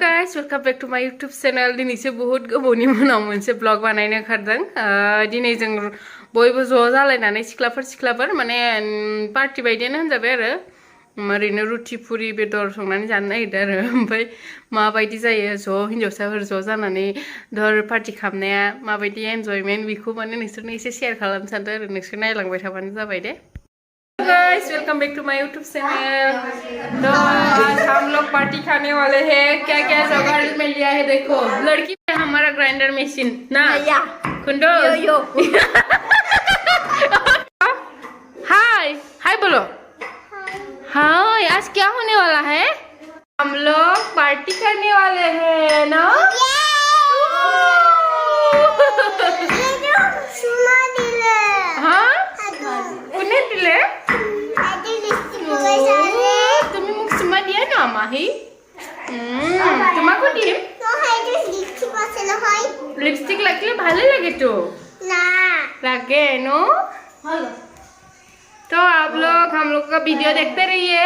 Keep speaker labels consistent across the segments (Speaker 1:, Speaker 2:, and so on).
Speaker 1: Guys welcome back to my YouTube channel दिनै बहुत गोबावनि उनाव मोनसे ब्लॉग बानायनो ओंखारदों दिनै जों बयबो ज' जालायनानै सिख्लाफोर माने पार्टी बायदियानो होनजाबाय आरो ओरैनो रुटि पुरि बेदर संनानै जानो नागिरदों आरो ओमफ्राय माबायदि जायो ज' हिन्जावसाफोर ज' जानानै धर पार्टी खालामनाया माबायदि एन्जयमेन्ट बेखौ माने नोंसोरनो एसे शेयार खालामनो सानदों आरो नोंसोर नायलांबाय थाबानो जाबाय दे। Guys welcome back to my YouTube channel. तो आज हम लोग पार्टी खाने वाले हैं। क्या क्या जुगाड़ में लिया है देखो। लड़की है हमारा ग्राइंडर मशीन ना कुंडो यो हाय हाय बोलो हाय। आज क्या होने वाला है? हम लोग पार्टी करने वाले हैं ना। हाँ कुने दिले तुम्ही मग सुमा दिया ना माही तुम्हाको दिम लिपस्टिक लागले भाले लगे तो लगे नो। तो आप लोग हम लोग का वीडियो देखते रहिए।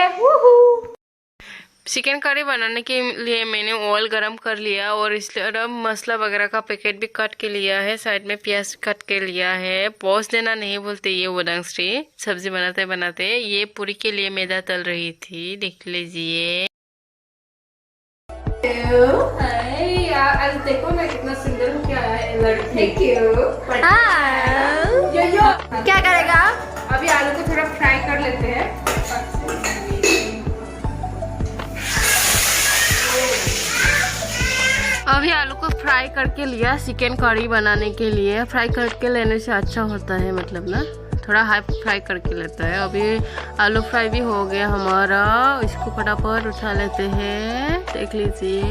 Speaker 1: चिकन करी बनाने के लिए मैंने ऑयल गरम कर लिया और इसलिए मसाला वगैरह का पैकेट भी कट के लिया है। साइड में प्याज कट के लिया है। पॉज देना नहीं बोलते ये वोडांगश्री सब्जी बनाते बनाते। ये पूरी के लिए मैदा तल रही थी देख लीजिए। आज देखो मैं कितना सुंदर हूँ क्या लड़की। क्या करेगा अभी आलू को थोड़ा फ्राई कर लेते हैं। अभी आलू को फ्राई करके लिया चिकन करी बनाने के लिए। फ्राई करके लेने से अच्छा होता है मतलब ना थोड़ा हाई फ्राई करके लेता है। अभी आलू फ्राई भी हो गया हमारा। इसको फटाफट उठा लेते हैं देख लीजिए।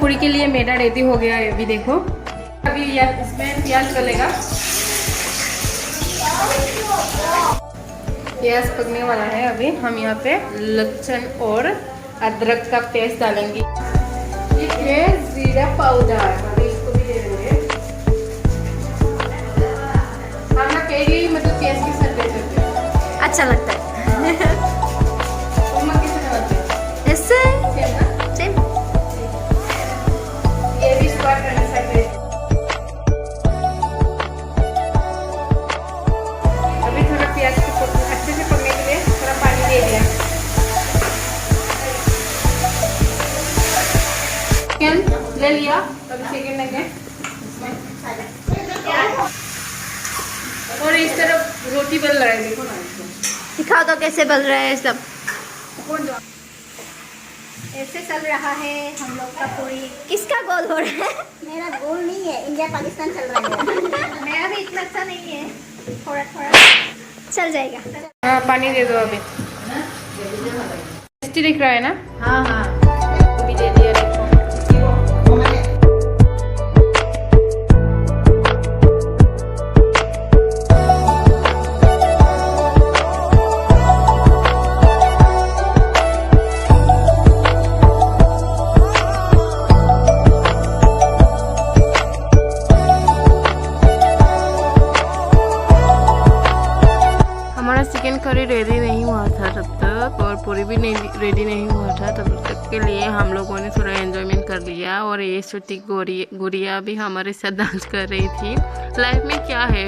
Speaker 1: पूरी के लिए मैदा रेडी हो गया है। अभी देखो अभी इसमें प्याज डलेगा। प्याज पकने वाला है। अभी हम यहाँ पे लहसुन और अदरक का पेस्ट डालेंगे। ये है जीरा पाउडर अभी इसको भी दे देंगे। हम ना कहीं मतलब प्याज के साथ दे देते हैं अच्छा लगता है। ऐसे ये भी स्वाद करने सकते हैं। अभी थोड़ा प्याज को अच्छे से पकने के लिए थोड़ा पानी दे दिया। चिकन ले लिया अभी चिकन लेंगे और इस तरफ रोटी बन रहा है। देखो ना
Speaker 2: दिखाओ तो कैसे बन रहा है सब। ऐसे चल रहा है हम लोग का पूरी। किसका गोल हो रहा है?
Speaker 3: मेरा गोल नहीं है इंडिया पाकिस्तान चल रहा है।
Speaker 2: मेरा भी इतना अच्छा नहीं है थोड़ा थोड़ा चल जाएगा।
Speaker 1: हाँ पानी दे दो अभी। टेस्टी दिख रहा है ना।
Speaker 2: हाँ हाँ
Speaker 1: अभी दे दिया देखो। चिकन करी रेडी नहीं हुआ था तब तक और पूरी भी नहीं रेडी नहीं हुआ था तब तक के लिए हम लोगों ने थोड़ा एंजॉयमेंट कर लिया। और ये छोटी गुड़िया भी हमारे साथ डांस कर रही थी। लाइफ में क्या है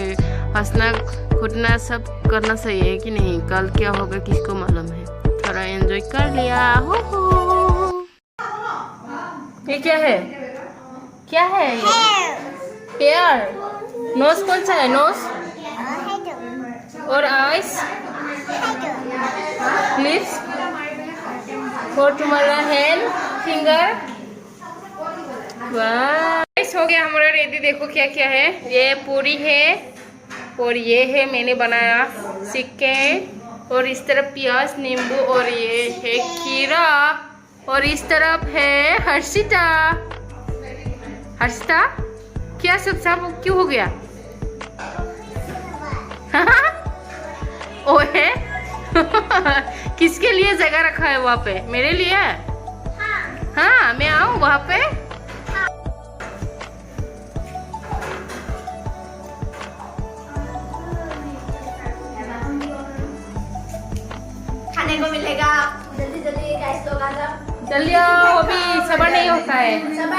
Speaker 1: हंसना कूदना सब करना सही है कि नहीं कल क्या होगा किसको मालूम है। थोड़ा एंजॉय कर लिया। ये क्या है क्या है हेयर नोज कौन सा है नोज और आइस लिप्स और तुम्हारा हैंड फिंगर। वाह हो गया हमारा रेडी। देखो क्या क्या है। ये पूरी है और ये है मैंने बनाया चिकन और इस तरफ प्याज नींबू और ये है खीरा और इस तरफ है हर्षिता। हर्षिता क्या सब क्यों हो गया? ओहे किसके लिए जगह रखा है वहाँ पे? मेरे लिए? हाँ मैं आऊँ वहाँ पे।
Speaker 2: खाने को मिलेगा जल्दी जल्दी गाइस लोग आ जाओ
Speaker 1: जल्दी आओ, अभी सब्र नहीं होता है,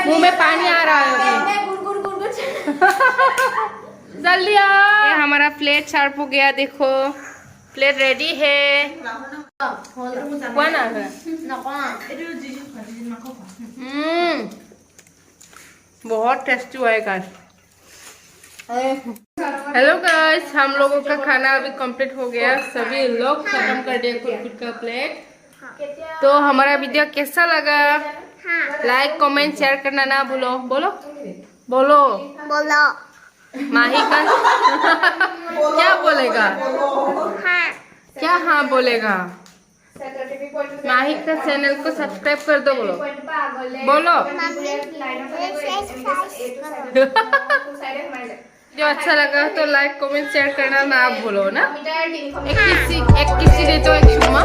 Speaker 1: मुंह में पानी आ रहा है अभी।
Speaker 2: गुड़ गुड़ गुड़
Speaker 1: जल्दी आओ। ये हमारा प्लेट शार्प हो गया, देखो प्लेट रेडी है। कौन आ गया? बहुत टेस्टी हुआ है गाइस। हेलो गाइस, हम लोगों का खाना अभी कंप्लीट हो गया, सभी लोग खत्म कर दिया कुरकुर का प्लेट। तो हमारा वीडियो कैसा लगा? लाइक कमेंट शेयर करना ना भूलो। बोलो बोलो
Speaker 3: बोलो
Speaker 1: माही का क्या बोलेगा? क्या हाँ बोलेगा? माही का चैनल को सब्सक्राइब कर दो। बोलो बोलो। जो अच्छा लगा तो लाइक कमेंट शेयर करना ना भूलो ना। एक किसी दे तो एक चुम्मा।